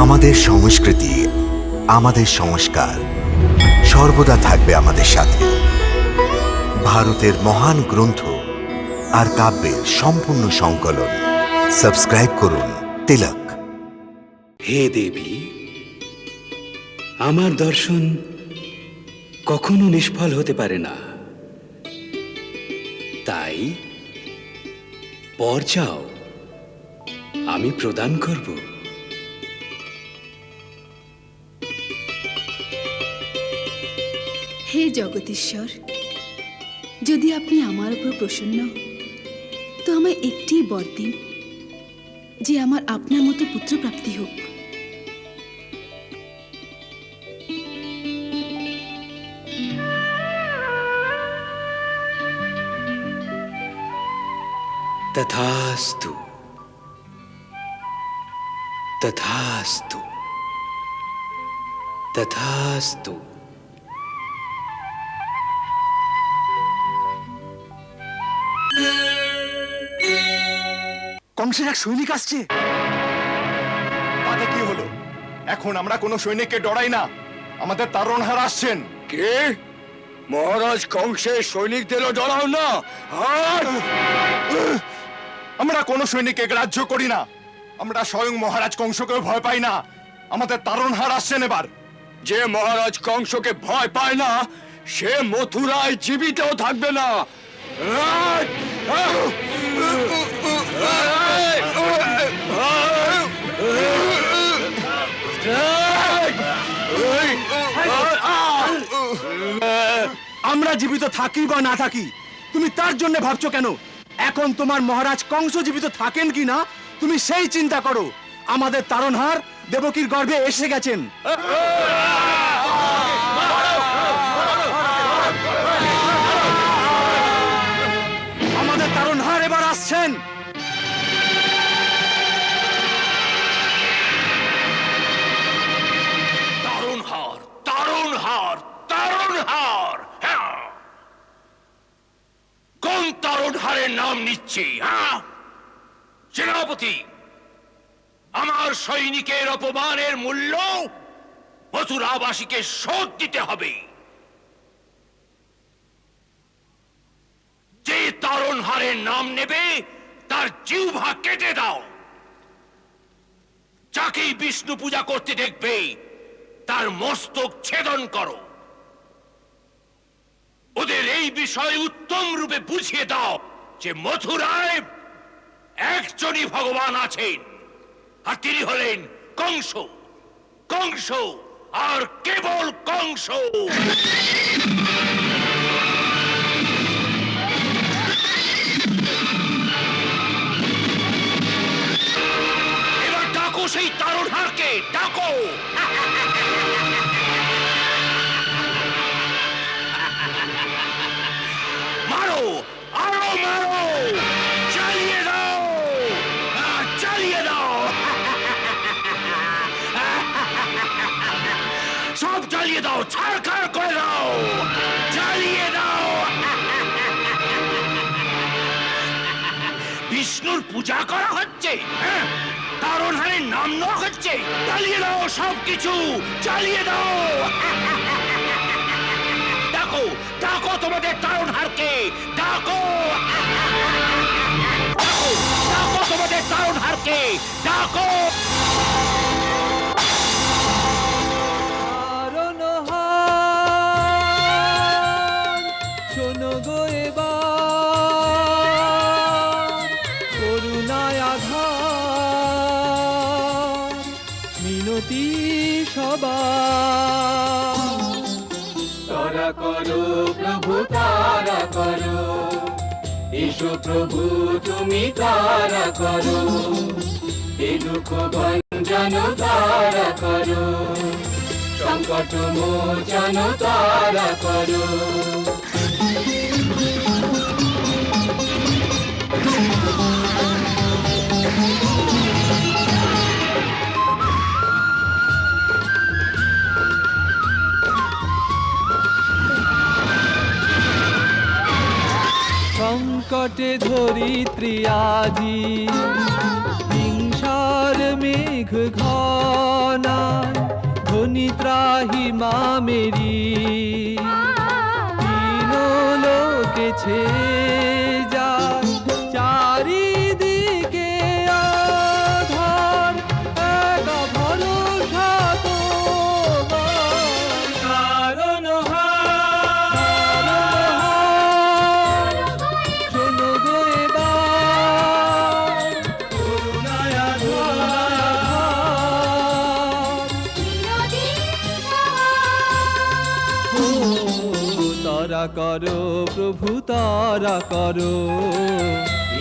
আমাদের সংস্কৃতি, আমাদের সংস্কার সর্বদা থাকবে আমাদের সাথে। ভারতের মহান গ্রন্থ আর কাব্যের সম্পূর্ণ সংকলন। সাবস্ক্রাইব করুন তিলক। হে দেবী, আমার দর্শন কখনো নিষ্ফল হতে পারে না, তাই বর চাও, আমি প্রদান করব। হে জগদীশ্বর, যদি আপনি আমার উপর প্রসন্ন, তো আমায় একটি বর দিন, যে আমার আপনার মতো পুত্রপ্রাপ্তি হোক। তথাস্তু, তথাস্তু, তথাস্তু। কংসের এক সৈনিক আসছে। তাতে কি হলো? এখন আমরা কোনো সৈনিককে ডরাই না, আমাদের তারণহার আসছেন। কে? মহারাজ কংসের সৈনিকদেরও ডরাও না? আমরা কোনো সৈনিককে গ্রাহ্য করি না, আমরা স্বয়ং মহারাজ কংসকেও ভয় পাই না। আমাদের তারণহার আসছেন এবার। যে মহারাজ কংসকে ভয় পায় না, সে মথুরায় জীবিতও থাকবে না। আমরা জীবিত থাকি বা না থাকি, তুমি তার জন্য ভাবছো কেন? এখন তোমার মহারাজ কংস জীবিত থাকেন কি না, তুমি সেই চিন্তা করো। আমাদের তারণহার দেবকীর গর্ভে এসে গেছেন। আমাদের তারণহার এবার আসছেন। তারণহার, তারণহার, তারণহার। হ্যাঁ, কোন তারণহারের নাম নিচ্ছি? হ্যাঁ, সেনাপতি, আমার সৈনিকের অপমানের মূল্য মথুরাবাসীকে শোধ দিতে হবে। যে তারণহারের নাম নেবে তার জিহ্বা কেটে দাও। যাকেই বিষ্ণু পূজা করতে দেখবে তার মস্তক ছেদন করো। ওদের এই বিষয়ে উত্তম রূপে বুঝিয়ে দাও যে মথুরায় একজনই ভগবান আছেন, আর তিনি হলেন কংস। কংস আর কেবল কংস। এবার ডাকো সেই তারণহারকে, ডাকো। মারো, আরো মারো, চালিয়ে দাও, চালিয়ে দাও। সব জ্বালিয়ে দাও, ছাড়খাড় করে দাও, জ্বালিয়ে দাও। বিষ্ণুর পূজা করা হচ্ছে, তারণহারের নাম নেওয়া হচ্ছে। জ্বালিয়ে দাও সব কিছু, জ্বালিয়ে দাও। ডাকো, ডাকো তোমাদের তারণহারকে, ডাকো, ডাকো, ডাকো তোমাদের তারণহারকে, ডাকো। শোনো গো এবার করুণায় আঘাত, মিনতি সবার। তারা করো প্রভু, তারা করো, এসো প্রভু তুমি তারা করো, এ দুঃখ ভঞ্জন তারা করো, সংকট মোচন তারা করো। সংকটে ধরিত্রী আজি, হিংসার মেঘ ঘর, জানান ধ্বনি ত্রাহি মা মেরি তিন লোকে ছেয়ে যায় চারিদিকে আধার একা ভরসা তোমার কারণ শোনো গো এবার করুণায় তারা করো প্রভু তারা করো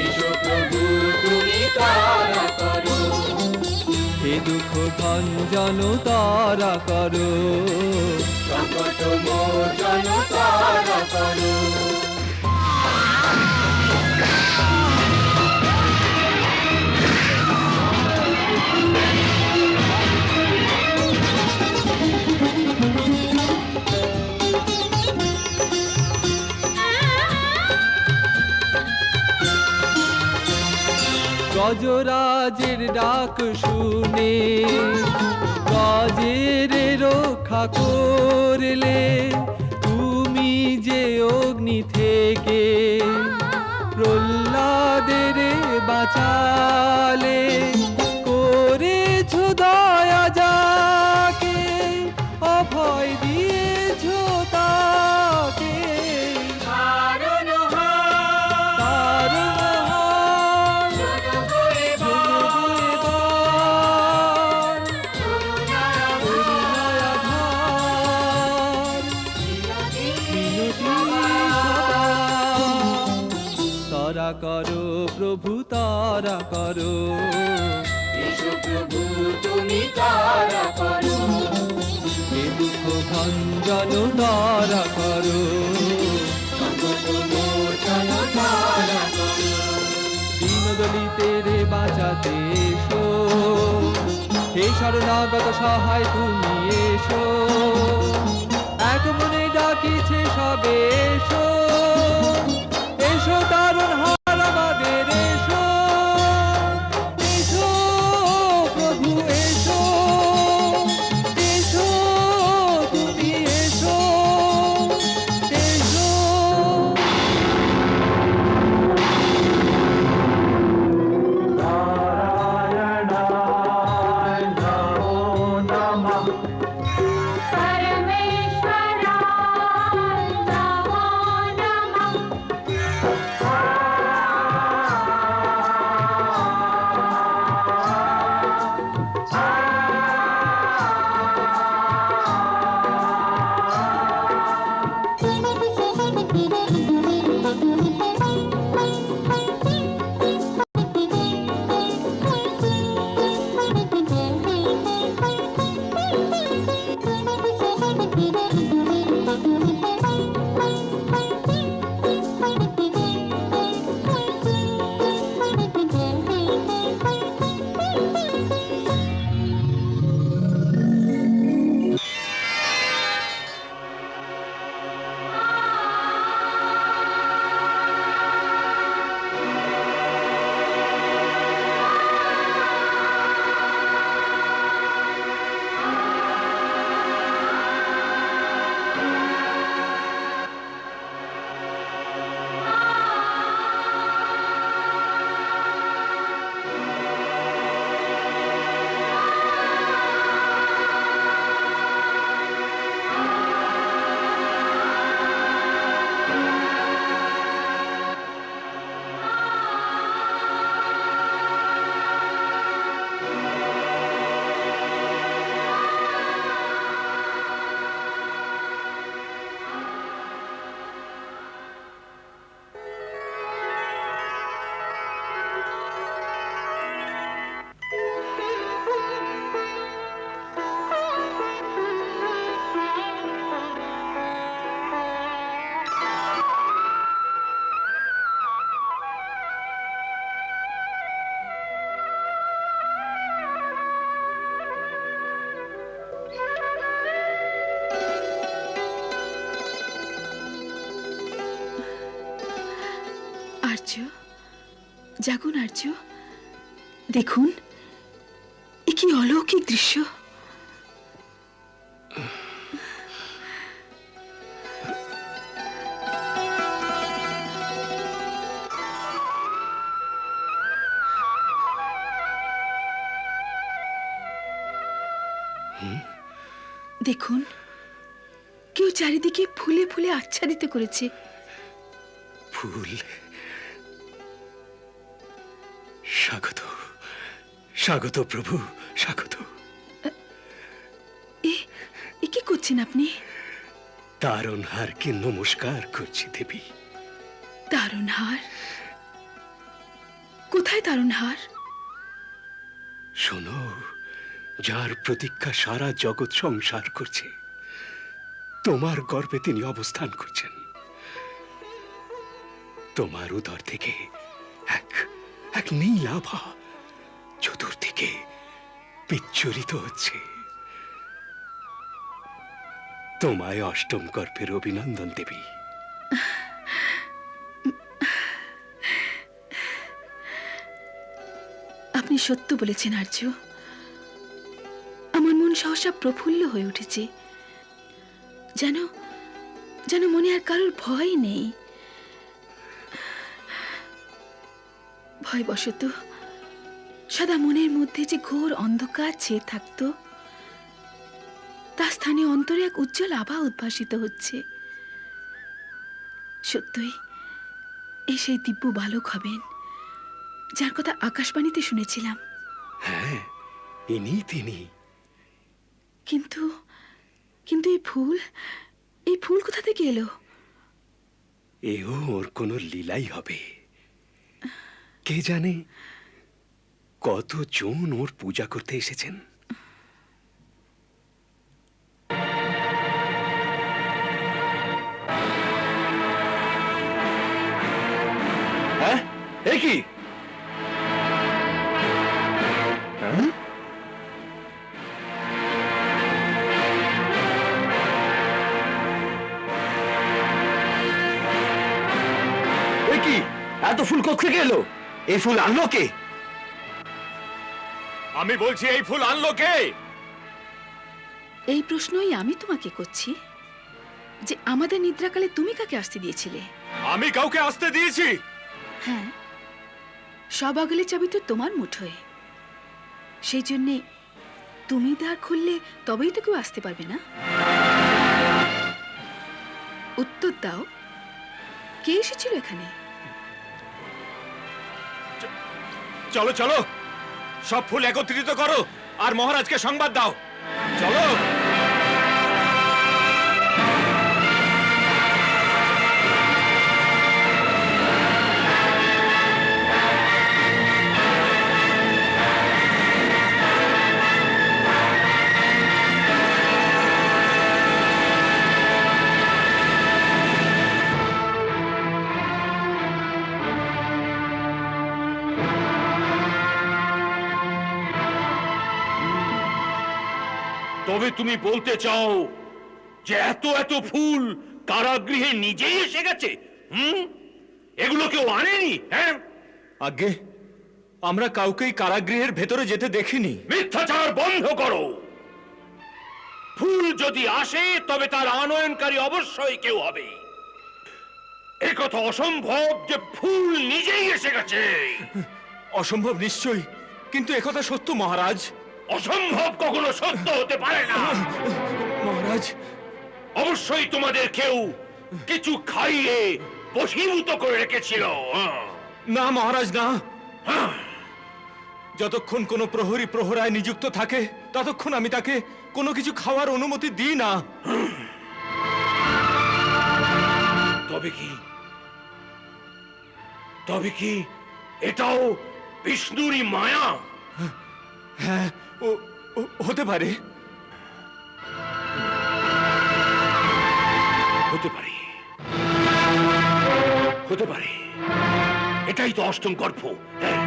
এসো প্রভু তুমি তারা করো, হে দুঃখ ভঞ্জন তারা করো সংকট মোচন তারা করো। গজরাজের ডাক শুনে গজের রক্ষা করলে তুমি যে অগ্নি থেকে প্রহ্লাদের বাঁচালে করেছো দয়া যাকে অভয় দিয়েছো তাকে কারণ তার তারা করো প্রভু তারা করো এসো প্রভু তুমি তারা করো, হে দুঃখ ভঞ্জন তারা করো সংকট মোচন তারা করো। দীন দলিতের বাঁচাতে এসো হে শরণাগত সহায় তুমি এসো এক মনে ডাকিছে সবে এসো এসো তারণ হার আমাদের এসো এসো প্রভু এসো এসো তুমি এসো এসো আর্য, জাগুন আর্য, দেখুন এ কি অলৌকিক দৃশ্য। দেখুন, কেউ চারিদিকে ফুলে ফুলে আচ্ছাদিত করেছে। ফুল, স্বাগত, স্বাগত প্রভু, স্বাগত। এ কি করছেন আপনি? তারণহারকে নমস্কার করছি দেবী। তারণহার? কোথায় তারণহার? শোনো, যার প্রতীক্ষা সারা জগৎ সংসার করছে, তোমার গর্ভে তিনি অবস্থান করছেন। তোমার উদর থেকে এক এক নীল আভা চতুর্দিকে বিচ্ছুরিত হচ্ছে। তোমায় অষ্টম গর্ভের অভিনন্দন দেবী। আপনি সত্য বলেছেন আর্য। আমার মন সহসা প্রফুল্ল হয়ে উঠেছে। যেন যেন মনে আর কারোর ভয় নেই। ভয়বশত সদা মনের মধ্যে যে ঘোর অন্ধকার ছেয়ে থাকতো, তা স্থানে অন্তরে এক উজ্জ্বল আভা উদ্ভাসিত হচ্ছে। সত্যই এই সেই দিব্য বালক হবেন, যার কথা আকাশবাণীতে শুনেছিলাম। হ্যাঁ, ইনি তিনি। কিন্তু কিন্তু এই ফুল কোথা থেকে এলো? এও ওর কোনো লীলাই হবে। কে জানে কতজন ওর পূজা করতে এসেছেন। হ্যাঁ, এ কি? হ্যাঁ? এ কি? এত ফুল কোত্থেকে এলো? এই ফুল আনলো কে? আমি বলছি এই ফুল আনলো কে? এই প্রশ্নই আমি তোমাকে করছি, যে আমাদের নিদ্রাকালে তুমি কাকে আসতে দিয়েছিলে? আমি কাউকে আসতে দিয়েছি? হ্যাঁ, সব আগলে চাবি তো তোমার মুঠোয়। সেই জন্যে তুমি দ্বার খুললে তবেই তো কেউ আসতে পারবে না। উত্তর দাও, কে এসেছিল এখানে? চলো চলো, সব ফুল একত্রিত করো আর মহারাজকে সংবাদ দাও। চলো। তবে তুমি বলতে চাও যে এত এত ফুল কারাগৃহে নিজেই এসে গেছে? এগুলো কেউ আনেনি? হ্যাঁ, আগে আমরা কাউকেই কারাগৃহের ভেতরে যেতে দেখিনি। মিথ্যাচার বন্ধ করো। ফুল যদি আসে তবে তার আনয়নকারী অবশ্যই কেউ হবে। একথা অসম্ভব যে ফুল নিজেই এসে গেছে। অসম্ভব নিশ্চয়ই, কিন্তু একথা সত্য মহারাজ। অসম্ভব কখনো সত্য হতে পারে না। মহারাজ, অবশ্যই তোমাদের কেউ কিছু খাইয়ে বশীভূত করে রেখেছিল। না মহারাজ, না। যতক্ষণ কোনো প্রহরী প্রহরায় নিযুক্ত থাকে ততক্ষণ আমি তাকে কোনো কিছু খাওয়ার অনুমতি দিই না। তবে কি এটাও বিষ্ণুরই মায়া? হ্যাঁ, হতে পারে। হতে পারে। এটাই তো অষ্টম গর্ভ। হ্যাঁ,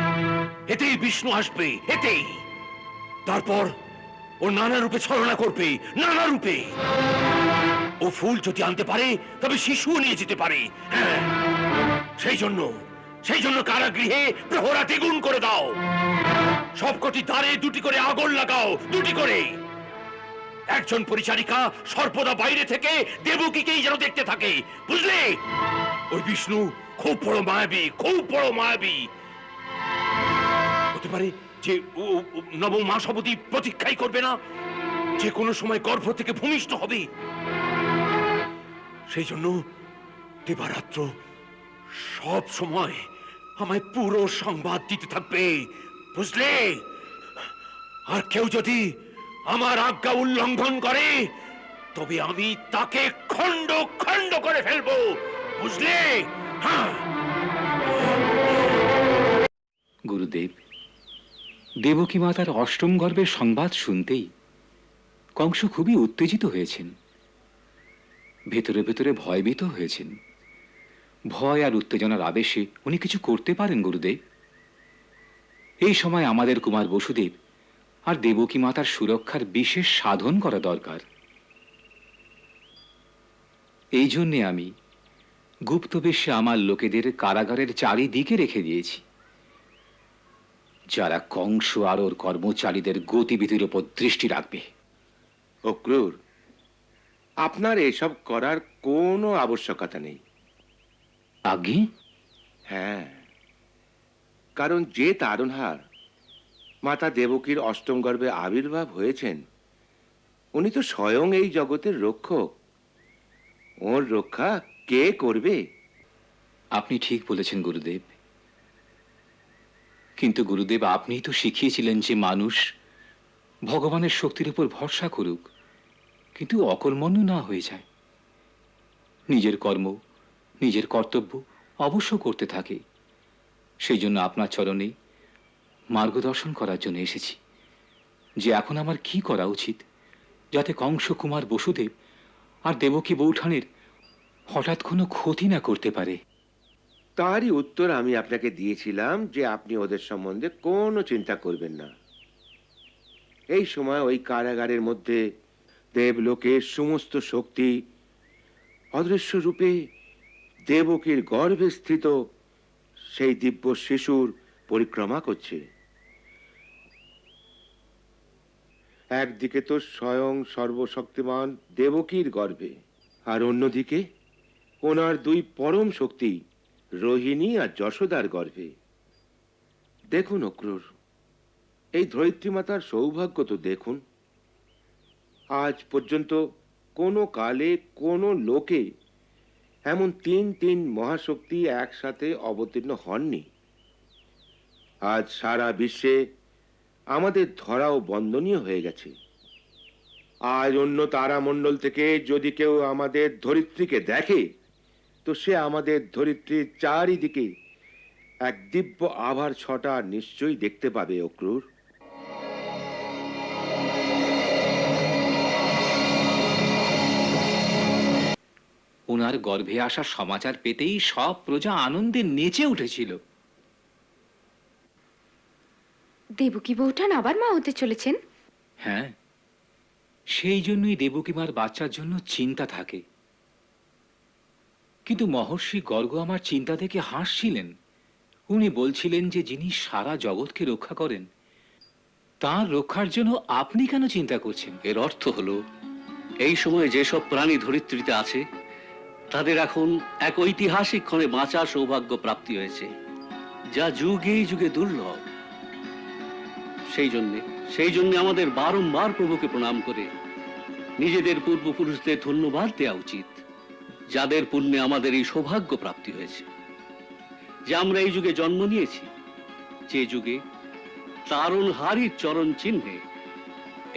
এতেই বিষ্ণু আসবে, এতেই। তারপর ও নানা রূপে ছলনা করবে, নানা রূপে। ও ফুল যদি আনতে পারে তবে শিশুও নিয়ে যেতে পারে। হ্যাঁ, সেই জন্য কারাগৃহে প্রহরা দ্বিগুণ করে দাও। সবকটি দ্বারে দুটি করে আগুন লাগাও, দুটি করে। একজন পরিচারিকা সর্বদা বাইরে থেকে দেবকীকেই যেন দেখতে থাকে, বুঝলে? ওই বিষ্ণু খুব বড় মায়াবী, খুব বড় মায়াবী। হতে পারে যে নবম মা সবতী প্রতীক্ষাই করবে না। যে কোনো সময় গর্ভ থেকে ভূমিষ্ঠ হবে। সেই জন্য দিবারাত্র সব সময় আমায় পুরো সংবাদ দিতে থাকবে, বুঝলে? আর কেউ যদি আমার আজ্ঞা উল্লঙ্ঘন করে তবে আমি তাকে খণ্ড খণ্ড করে ফেলবো, বুঝলে? হ্যাঁ। গুরুদেব, দেবকী মাতার অষ্টম গর্ভের সংবাদ শুনতেই কংস খুবই উত্তেজিত হয়েছেন, ভেতরে ভেতরে ভয়ভীত হয়েছেন। ভয় আর উত্তেজনার আবেশে উনি কিছু করতে পারেন গুরুদেব। এই সময় আমাদের কুমার বসুদেব আর দেবকী মাতার সুরক্ষার বিশেষ সাধন করা দরকার। এই জন্যে আমি গুপ্তবেশে আমার লোকেদের কারাগারের চারিদিকে রেখে দিয়েছি, যারা কংস আর ওর কর্মচারীদের গতিবিধির উপর দৃষ্টি রাখবে। অক্রূর, আপনার এসব করার কোনো আবশ্যকতা নেই। আজ্ঞে? হ্যাঁ, কারণ যে তারণহার মাতা দেবকীর অষ্টম গর্ভে আবির্ভাব হয়েছেন, উনি তো স্বয়ং এই জগতের রক্ষক। ওর রক্ষা কে করবে? আপনি ঠিক বলেছেন গুরুদেব, কিন্তু গুরুদেব আপনিই তো শিখিয়েছিলেন যে মানুষ ভগবানের শক্তির উপর ভরসা করুক, কিন্তু অকর্মণ্য না হয়ে যায়, নিজের কর্ম নিজের কর্তব্য অবশ্য করতে থাকে। সেই জন্য আপনার চরণে মার্গদর্শন করার জন্য এসেছি যে এখন আমার কি করা উচিত, যাতে কংস কুমার বসুদেব আর দেবকী বৌঠানের হঠাৎ কোনো ক্ষতি না করতে পারে। তারই উত্তর আমি আপনাকে দিয়েছিলাম যে আপনি ওদের সম্বন্ধে কোনো চিন্তা করবেন না। এই সময় ওই কারাগারের মধ্যে দেবলোকের সমস্ত শক্তি অদৃশ্য রূপে দেবকীর গর্ভে স্থিত সেই দিব্য শিশুর পরিক্রমা করছে। একদিকে তো স্বয়ং সর্বশক্তিমান দেবকীর গর্ভে, আর অন্যদিকে ওনার দুই পরম শক্তি রোহিণী আর যশোদার গর্ভে। দেখুন অক্রূর, এই ধরিত্রী মাতার সৌভাগ্য তো দেখুন। আজ পর্যন্ত কোনো কালে কোনো লোকে এমন তিন মহাশক্তি একসাথে অবতীর্ণ হননি। আজ সারা বিশ্বে আমাদের ধরাও বন্দনীয় হয়ে গেছে। আজ অন্য তারামণ্ডল থেকে যদি কেউ আমাদের ধরিত্রীকে দেখে, তো সে আমাদের ধরিত্রীর চারিদিকে এক দিব্য আভার ছটা নিশ্চয়ই দেখতে পাবে অক্রূর। ওনার গর্ভে আসার সমাচার পেতেই সব প্রজা আনন্দে নেচে উঠেছিল। দেবকী বৌঠান আবার মা হতে চলেছেন? হ্যাঁ, সেই জন্যই দেবকী মার বাচ্চার জন্য চিন্তা থাকে। কিন্তু মহর্ষি গর্গ আমার চিন্তা দেখে হাসছিলেন। উনি বলছিলেন যে যিনি সারা জগৎকে রক্ষা করেন, তার রক্ষার জন্য আপনি কেন চিন্তা করছেন? এর অর্থ হলো এই সময় যেসব প্রাণী ধরিত্রীতে আছে তাদের এখন এক ঐতিহাসিক ক্ষণে বাঁচার সৌভাগ্য প্রাপ্তি হয়েছে, যা যুগে যুগে দুর্লভ। সেই জন্য আমাদের বারংবার প্রভুকে প্রণাম করে নিজেদের পূর্বপুরুষদের ধন্যবাদ দেওয়া উচিত, যাদের পুণ্যে আমাদের এই সৌভাগ্য প্রাপ্তি হয়েছে যে আমরা এই যুগে জন্ম নিয়েছি, যে যুগে তারণহারির চরণ চিহ্নে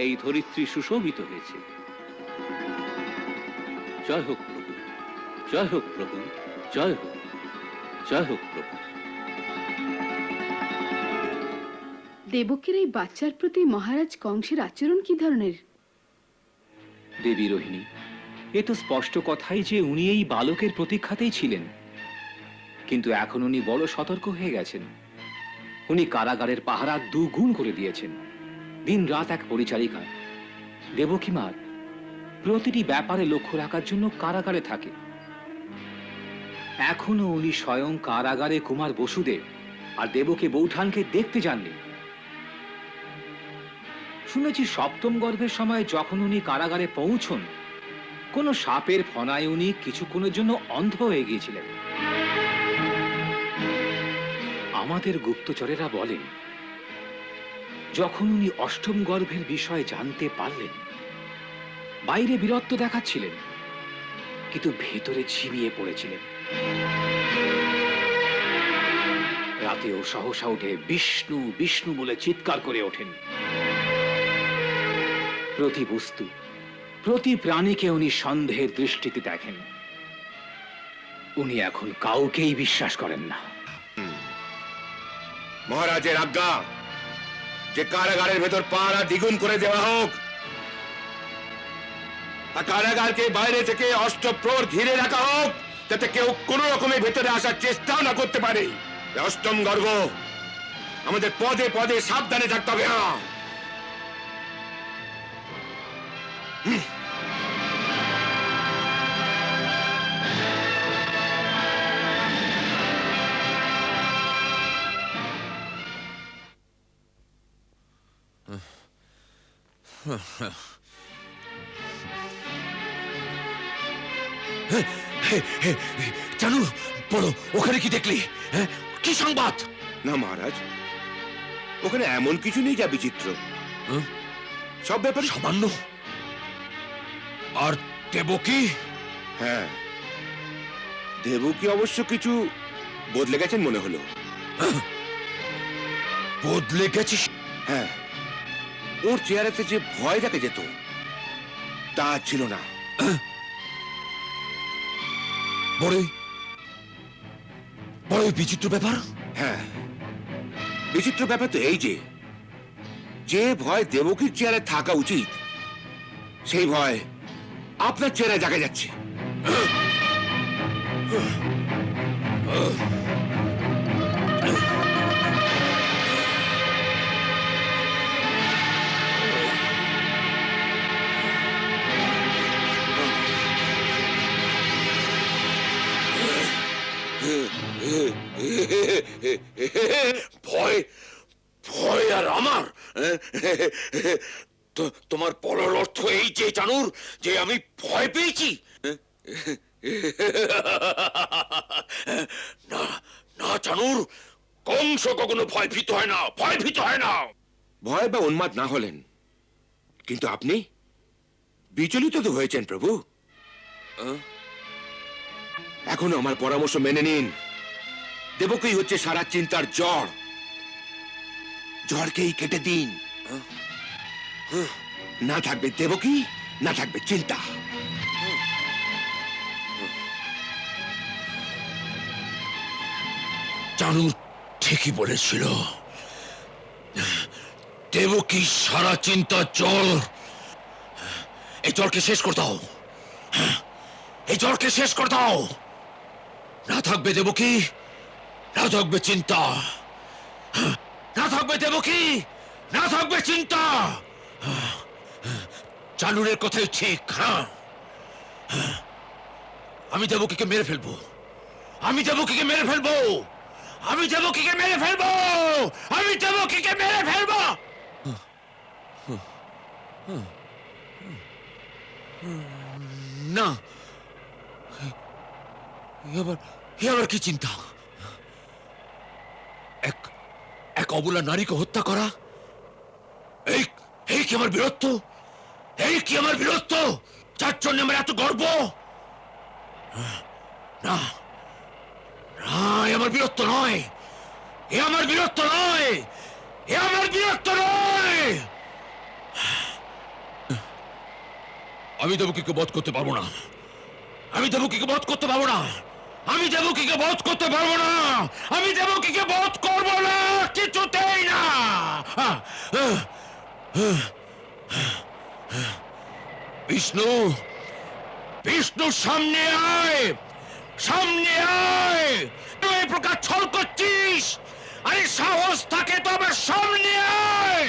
এই ধরিত্রী সুশোভিত হয়েছে। জয় হোক প্রভু, জয় হোক প্রভু, জয় হোক, জয় হোক প্রভু। দেবকীর এই বাচ্চার প্রতি মহারাজ কংসের আচরণ কি ধরনের? দেবী রোহিণী, এ তো স্পষ্ট কথাই যে উনি এই বালকের প্রতীক্ষাতেই ছিলেন, কিন্তু এখন উনি বড় সতর্ক হয়ে গেছেন। উনি কারাগারের পাহারা দুগুণ করে দিয়েছেন। দিন রাত এক পরিচারিকা দেবকী মার প্রতিটি ব্যাপারে লক্ষ্য রাখার জন্য কারাগারে থাকে। এখনো উনি স্বয়ং কারাগারে কুমার বসুদেব আর দেবকী বৌঠানকে দেখতে যাননি। শুনেছি সপ্তম গর্ভের সময় যখন উনি কারাগারে পৌঁছন, কোন সাপের ফনায় উনি কিছুক্ষণের জন্য অন্ধ হয়ে গিয়েছিলেন। আমাদের গুপ্তচরেরা বলেন, যখন উনি অষ্টম গর্ভের বিষয়ে জানতে পারলেন, বাইরে বীরত্ব দেখাচ্ছিলেন, কিন্তু ভেতরে ঝিমিয়ে পড়েছিলেন। রাতেও সহসা উঠে বিষ্ণু বিষ্ণু বলে চিৎকার করে ওঠেন। প্রতি বস্তু, প্রতি প্রাণীকে উনি সন্দেহের দৃষ্টিতে দেখেন। উনি এখন কাউকেই বিশ্বাস করেন না। মহারাজের আজ্ঞা যে কারাগারের ভেতর পাহারা দ্বিগুণ করে দেওয়া হোক, আর কারাগারকে বাইরে থেকে অষ্টপ্রহর ঘিরে রাখা হোক, যাতে কেউ কোনো রকমে ভেতরে আসার চেষ্টাও না করতে পারে। এই অষ্টম গর্গ আমাদের পদে পদে সাবধানে থাকতে হবে। জানু, বলো ওখানে কি দেখলি? কি সংবাদ? না মহারাজ, ওখানে এমন কিছু নেই যা বিচিত্র। সব ব্যাপারে সামান্য। আর দেবকী? হ্যাঁ, দেবকী অবশ্য কিছু বদলে গেছেন মনে হলো। বদলে গেছিস? হ্যাঁ, ওর চেহারাতে যে ভয় দেখা যেত তা ছিল না। বড়ই বড়ই বিচিত্র ব্যাপার। হ্যাঁ, বিচিত্র ব্যাপার তো এই যে ভয় দেবকীর চেহারায় থাকা উচিত, সেই ভয় আপনার চেহারায় দেখা যাচ্ছে। ভয় ভয় আর আমার? তোমার বলার অর্থ এই যে জানুর যে আমি ভয় পেয়েছি? না না জানুর, কংস কখনো ভয় ভীত হয় না, ভয় ভীত হয় না। ভয় বা উন্মাদ না হলেন, কিন্তু আপনি বিচলিত তো হয়েছেন প্রভু। এখনো আমার পরামর্শ মেনে নিন। দেবকী হচ্ছে সারা চিন্তার জড়, ঝড়কেই কেটে দিন। না থাকবে দেবকী, না থাকবে চিন্তা। জানু ঠিকই বলেছিল, দেবকী সারা চিন্তার জল। এই জলকে শেষ করে দাও, এই জলকে শেষ করে দাও। না থাকবে দেবকী, না থাকবে চিন্তা। না থাকবে দেবকী, না থাকবে চিন্তা। চানুরের কথাই ঠিক। হ্যাঁ, আমি দেবকীকে মেরে ফেলবো, আমি দেবকীকে মেরে ফেলবো, আমি দেবকীকে মেরে ফেলবো, আমি দেবকীকে মেরে ফেলবো। না, এ আবার কি চিন্তা? এক অবলা নারীকে হত্যা করা, এই কি আমার বীরত্ব? এই কি আমার বীরত্ব, যার জন্য আমার এত গর্ব? না না, এ আমার বীরত্ব নয়, এ আমার বীরত্ব নয়, এ আমার বীরত্ব নয়। আমি দেবকীকে বধ করতে পারবো না, আমি দেবকীকে বধ করতে পারবো না, আমি দেবকীকে বধ করতে পারবো না, আমি দেবকীকে বধ করবো না, কিছুতেই না। বিষ্ণু, বিষ্ণু সামনে আয়, সামনে আয়। তুই এই প্রকার ছল করছিস? আরে সাহস থাকে তো আমার সামনে আয়।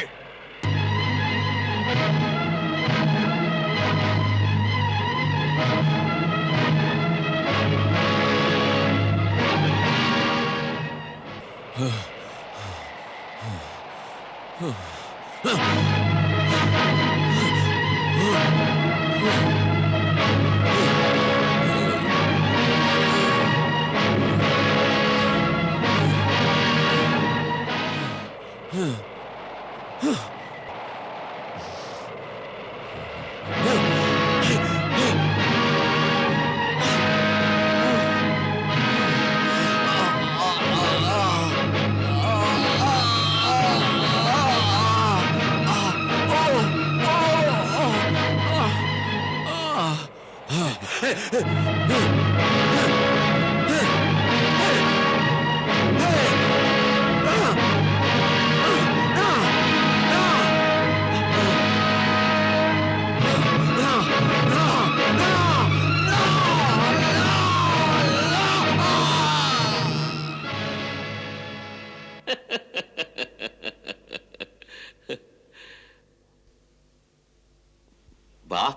বাহ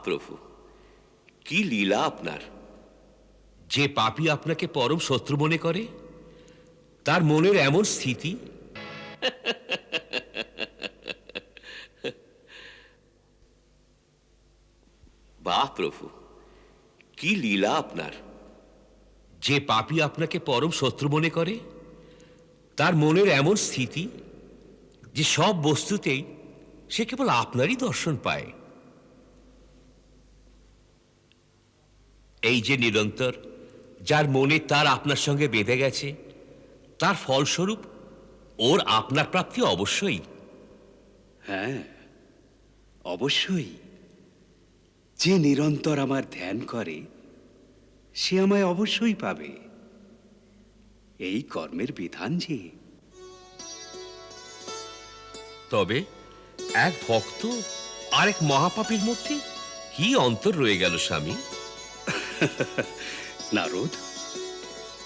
প্রভু, কি লীলা আপনার! যে পাপী আপনাকে পরম শত্রু মনে করে, তার মনের এমন স্থিতি। বাহ প্রভু, কি লীলা আপনার! যে পাপী আপনাকে পরম শত্রু মনে করে, তার মনের এমন স্থিতি যে সব বস্তুতেই সে কেবল আপনারই দর্শন পায়। এই যে নিরন্তর যার মনে তার আপনার সঙ্গে বেঁধে গেছে, তার ফলস্বরূপ ওর আপনার প্রাপ্তি অবশ্যই। হ্যাঁ, অবশ্যই। যে নিরন্তর আমার ধ্যান করে সে আমায় অবশ্যই পাবে। এই কর্মের বিধান যে। তবে এক ভক্ত আর এক মহাপাপীর মধ্যে কি অন্তর রয়ে গেল স্বামী? নারদ,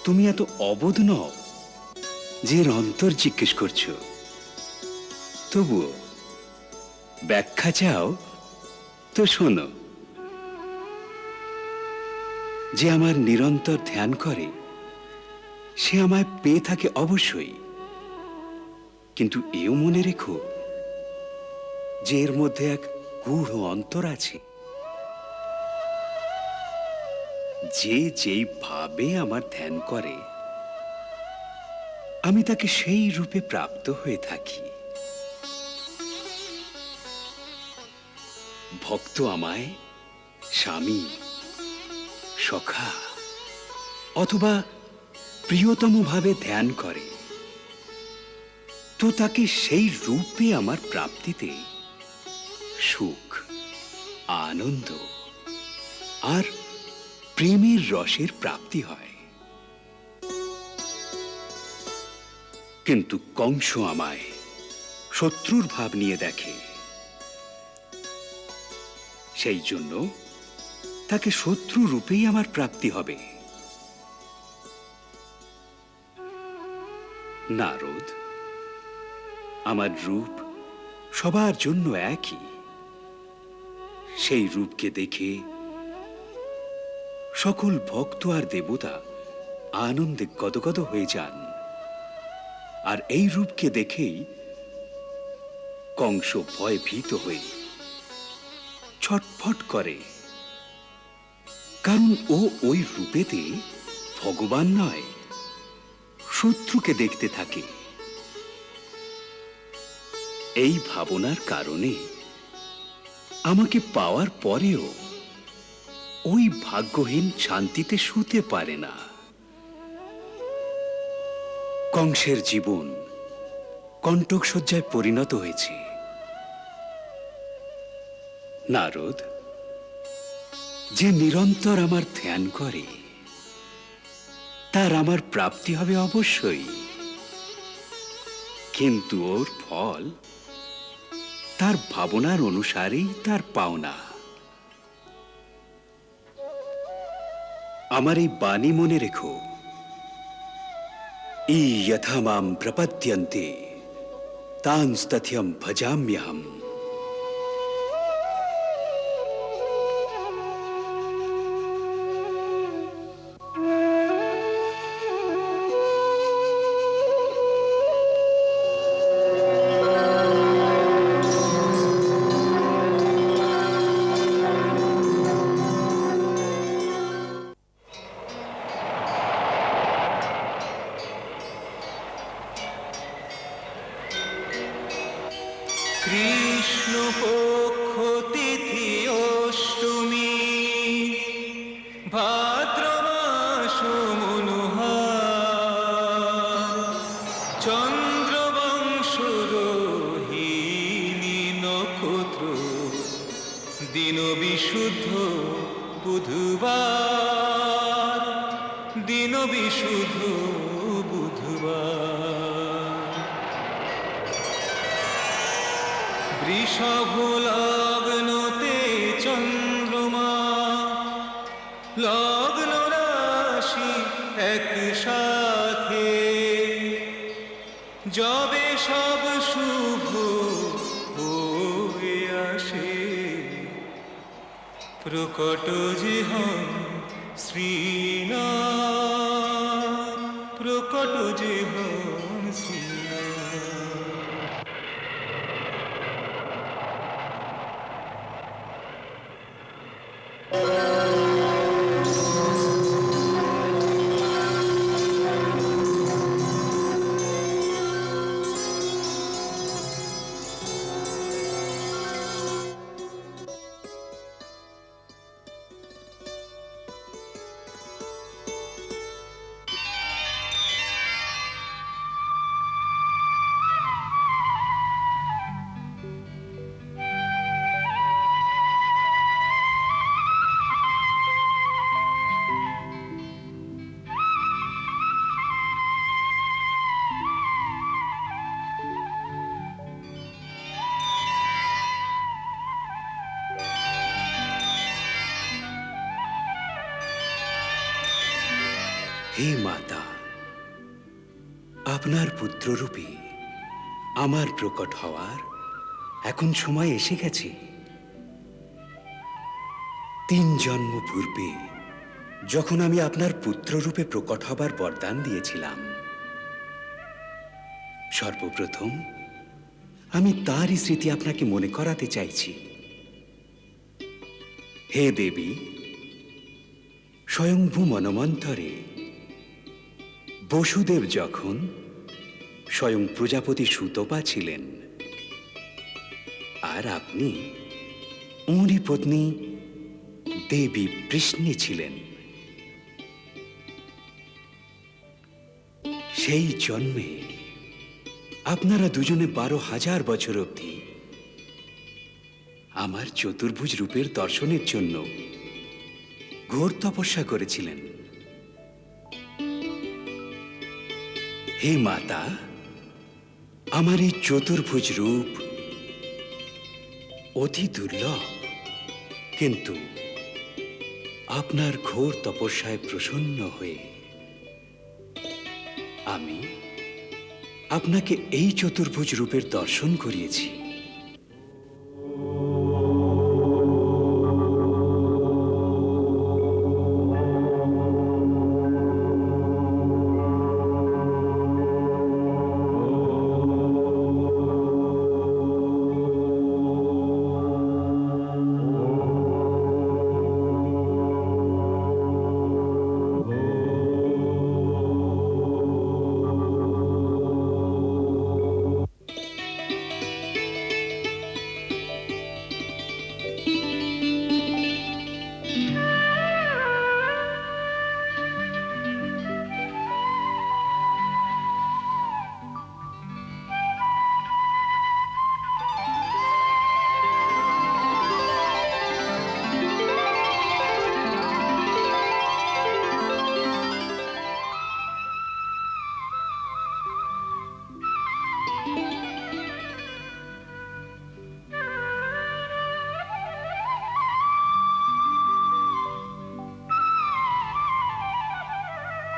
তুমি এত অবোধ নও যে এর অন্তর জিজ্ঞেস করছো। তবুও ব্যাখ্যা চাও তো শোনো। যে আমার নিরন্তর ধ্যান করে সে আমায় পেয়ে থাকে অবশ্যই, কিন্তু এও মনে রেখো যে এর মধ্যে এক গূঢ় অন্তর আছে। যে যেই ভাবে আমার ধ্যান করে আমি তাকে সেই রূপে প্রাপ্ত হয়ে থাকি। ভক্ত আমায় স্বামী, সখা অথবা প্রিয়তম ভাবে ধ্যান করে, তো তাকে সেই রূপে আমার প্রাপ্তিতে সুখ, আনন্দ আর প্রেমের রসের প্রাপ্তি হয়। কিন্তু কংস আমায় শত্রুর ভাব নিয়ে দেখে, সেই জন্য তাকে শত্রু রূপেই আমার প্রাপ্তি হবে। নারদ, আমার রূপ সবার জন্য একই। সেই রূপকে দেখে সকল ভক্ত আর দেবতা আনন্দে গদগদ হয়ে যান। আর এই রূপকে দেখেই কংস ভয়ে ভীত হয়ে ছটফট করে, কারণ ও ওই রূপেতে ভগবান নয়, শত্রুকে দেখতে থাকে। এই ভাবনার কারণে আমাকে পাওয়ার পরেও ওই ভাগ্যহীন শান্তিতে শুতে পারে না। কংসের জীবন কণ্টকশয্যায় পরিণত হয়েছে। নারদ, যে নিরন্তর আমার ধ্যান করে তার আমার প্রাপ্তি হবে অবশ্যই, কিন্তু ওর ফল তার ভাবনার অনুসারেই তার পাওনা। আমার এই বাণী মনে রেখো, ই যথা মাম প্রপদ্যন্তে তাংস্তথ্যম ভজাম্যহম। কৃষ্ণ পক্ষ তিথি অষ্টমী, ভাদ্র মাস মনোহার, চন্দ্রবংশ রোহিণী নক্ষত্র, দিন বিশুদ্ধ বুধবার দিন বিশুদ্ধ বুধবার বৃষভ লগ্নতে চন্দ্রমা লগ্ন রাশি একসাথে যবে সব শুভ হয়ে আসে প্রকট যে হন শ্রীনাথ প্রকট যে হন শ্রীনাথ হে মাতা, আপনার পুত্ররূপে আমার প্রকট হওয়ার এখন সময় এসে গেছে। 3 জন্ম পূর্বে যখন আমি আপনার পুত্ররূপে প্রকট হবার বরদান দিয়েছিলাম, সর্বপ্রথম আমি তারই স্মৃতি আপনাকে মনে করাতে চাইছি। হে দেবী, স্বয়ংভূ মনমন্তরে বসুদেব যখন স্বয়ং প্রজাপতি সুতপা ছিলেন আর আপনি ওঁরই পত্নী দেবী বৃষ্ণি ছিলেন, সেই জন্মে আপনারা দুজনে 12,000 বছর অবধি আমার চতুর্ভুজ রূপের দর্শনের জন্য ঘোর তপস্যা করেছিলেন। হে মাতা, আমার এই চতুর্ভুজ রূপ অতি দুর্লভ, কিন্তু আপনার ঘোর তপস্যায় প্রসন্ন হয়ে আমি আপনাকে এই চতুর্ভুজ রূপের দর্শন করিয়েছি।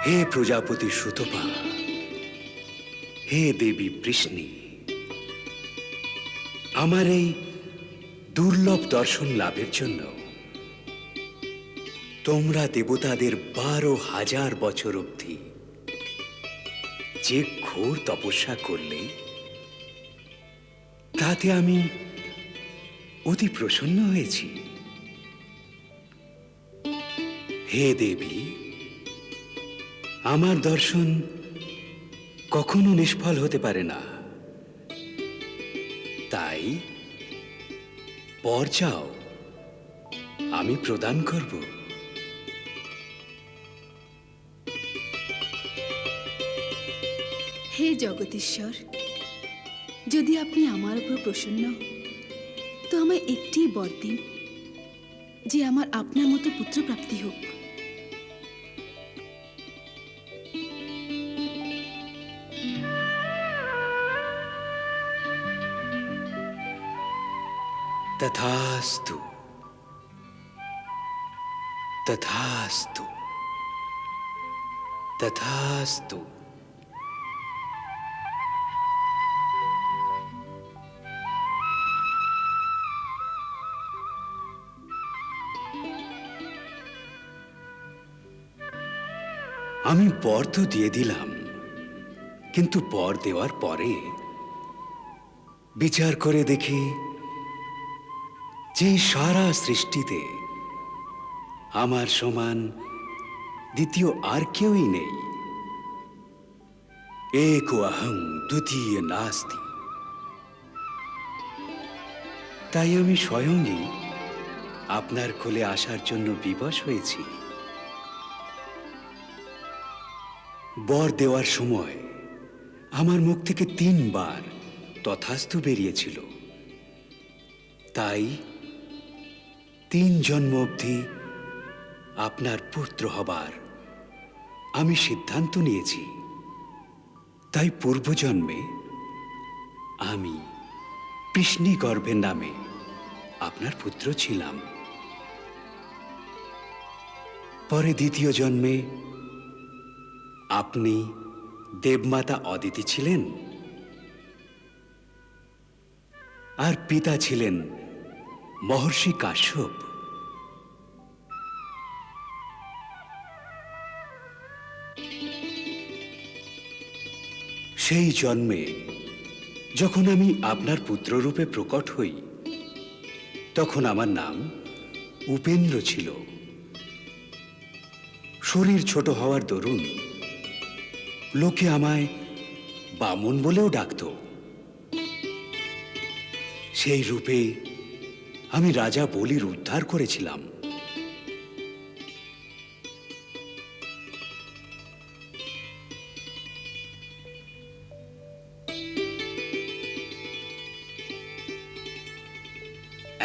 হে প্রজাপতি সুতপা, হে দেবী বৃষ্ণি, আমার এই দুর্লভ দর্শন লাভের জন্য তোমরা দেবতাদের 12,000 বছর অবধি যে ঘোর তপস্যা করলে তাতে আমি অতি প্রসন্ন হয়েছি। হে দেবী, আমার দর্শন কখনো নিষ্ফল হতে পারে না, তাই বর চাও, আমি প্রদান করব। হে জগদীশ্বর, যদি আপনি আমার উপর প্রসন্ন, তো আমায় একটি বর দিন যে আমার আপনার মতো পুত্রপ্রাপ্তি হোক। তথাস্তু তথাস্তু তথাস্তু। আমি বর তো দিয়ে দিলাম, কিন্তু বর দেওয়ার পরে বিচার করে দেখি যে সারা সৃষ্টিতে আমার সমান দ্বিতীয় আর কেউই নেই। एको अहं द्वितीय नास्ति। তাই আমি স্বয়ংই আপনার কোলে আসার জন্য বিবশ হয়েছি। বর দেওয়ার সময় আমার মুখ থেকে 3 বার তথাস্তু বেরিয়েছিল। তাই 3 জন্ম অবধি আপনার পুত্র হবার আমি সিদ্ধান্ত নিয়েছি। তাই পূর্বজন্মে আমি কৃষ্ণী গর্ভের নামে আপনার পুত্র ছিলাম। পরে দ্বিতীয় জন্মে আপনি দেবমাতা অদিতি ছিলেন, আর পিতা ছিলেন মহর্ষি কাশ্যপ। সেই জন্মে যখন আমি আপনার পুত্ররূপে প্রকট হই, তখন আমার নাম উপেন্দ্র ছিল। শরীর ছোট হওয়ার দরুন লোকে আমায় বামন বলেও ডাকত। সেই রূপে আমি রাজা বলির উদ্ধার করেছিলাম।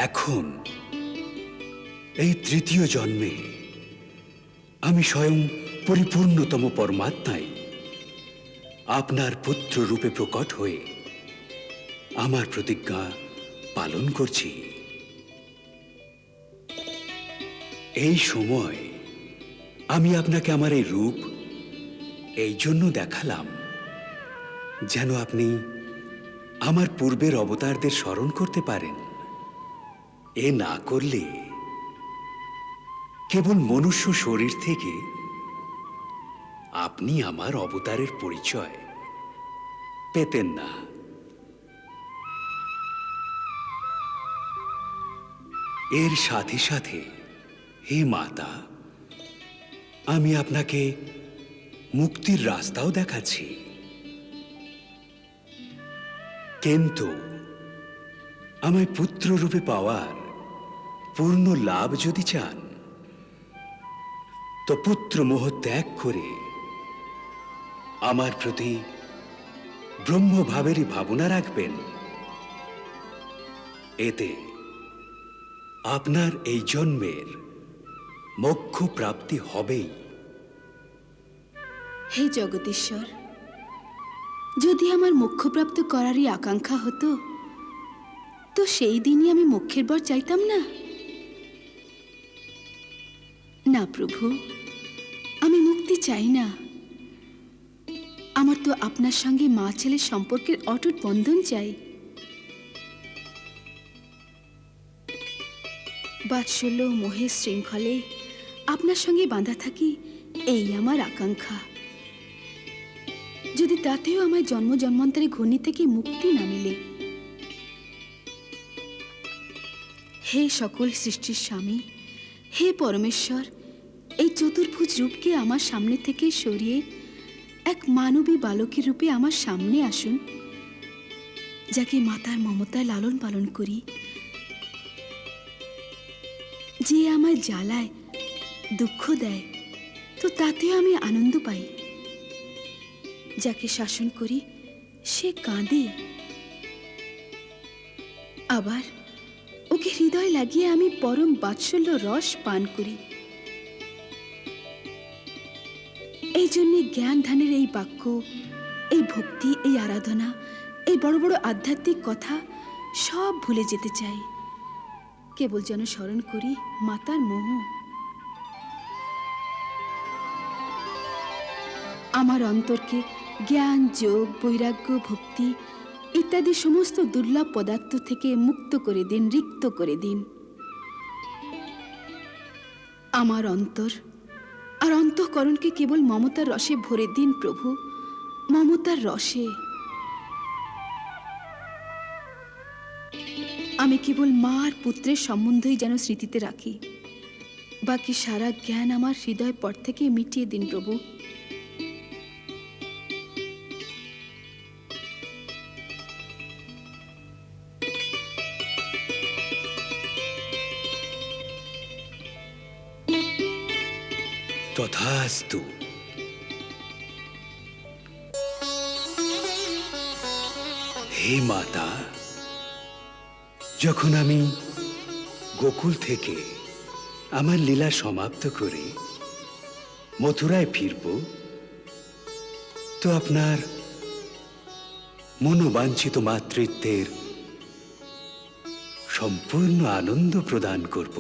এখন এই তৃতীয় জন্মে আমি স্বয়ং পরিপূর্ণতম পরমাত্মাই আপনার পুত্র রূপে প্রকট হয়ে আমার প্রতিজ্ঞা পালন করছি। এই সময় আমি আপনাকে আমার এই রূপ এই জন্য দেখালাম যেন আপনি আমার পূর্বের অবতারদের স্মরণ করতে পারেন। এ না করলে কেবল মনুষ্য শরীর থেকে আপনি আমার অবতারের পরিচয় পেতেন না। এর সাথে সাথে হে মাতা, আমি আপনাকে মুক্তির রাস্তাও দেখাচ্ছি। কিন্তু আমায় পুত্র রূপে পাওয়ার পূর্ণ লাভ যদি চান, তো পুত্র মোহ ত্যাগ করে আমার প্রতি ব্রহ্মভাবেরই ভাবনা রাখবেন। এতে আপনার এই জন্মের মোক্ষ প্রাপ্তি হবেই। হে জগদীশ্বর, যদি আমার মোক্ষপ্রাপ্ত করারই আকাঙ্ক্ষা হতো, তো সেই দিনই আমি মোক্ষের বর চাইতাম না। না প্রভু, আমি মুক্তি চাই না। আমার তো আপনার সঙ্গে মা ছেলের সম্পর্কের অটুট বন্ধন চাই। বাৎসল্য ও মোহের শৃঙ্খলে আপনার সঙ্গে বাঁধা থাকি, এই আমার আকাঙ্ক্ষা। যদি তাতেও আমায় জন্ম জন্মান্তরে ঘূর্ণি থেকে মুক্তি না মেলে, হে সকল সৃষ্টির স্বামী, হে পরমেশ্বর, এই চতুর্ভুজ রূপকে আমার সামনে থেকে সরিয়ে এক মানবী বালকের রূপে আমার সামনে আসুন, যাকে মাতার মমতায় লালন পালন করি, যে আমায় জ্বালায়, দুঃখ দেয়, তো তাতেও আমি আনন্দ পাই। যাকে শাসন করি, সে কাঁদে, আবার ওকে বুকে হৃদয় লাগিয়ে আমি পরম বাৎসল্য রস পান করি। এই জন্যে জ্ঞান ধ্যানের এই বাক্য, এই ভক্তি, এই আরাধনা, এই বড় বড় আধ্যাত্মিক কথা সব ভুলে যেতে চাই। কেবল যেন স্মরণ করি মাতার মোহ। আমার অন্তরকে জ্ঞান, যোগ, বৈরাগ্য, ভক্তি ইত্যাদি সমস্ত দুর্লভ পদার্থ থেকে মুক্ত করে দিন, রিক্ত করে দিন। আমার অন্তর আর অন্তঃকরণকে কেবল মমতার রসে ভরে দিন প্রভু, মমতার রসে। আমি কেবল মা আর পুত্রের সম্বন্ধই যেন স্মৃতিতে রাখি। বাকি সারা জ্ঞান আমার হৃদয় পট থেকে মিটিয়ে দিন প্রভু। তথাস্তু। হে মাতা, যখন আমি গোকুল থেকে আমার লীলা সমাপ্ত করে মথুরায় ফিরব, তো আপনার মনোবাঞ্ছিত মাতৃত্বের সম্পূর্ণ আনন্দ প্রদান করব।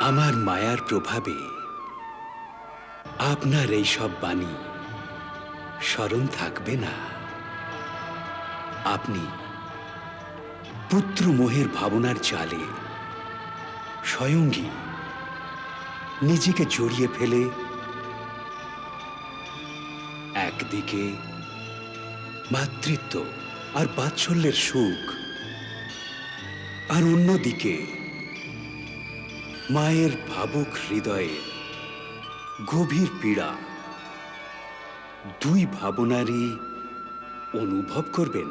আমার মায়ার প্রভাবে আপনার এই সব বাণী স্মরণ থাকবে না। আপনি পুত্র মোহের ভাবনার জালে স্বয়ংই নিজেকে জড়িয়ে ফেলে একদিকে মাতৃত্ব আর বাৎসল্যের সুখ, আর অন্যদিকে মায়ের ভাবুক হৃদয়ে গভীর পীড়া, দুই ভাবনারই অনুভব করবেন।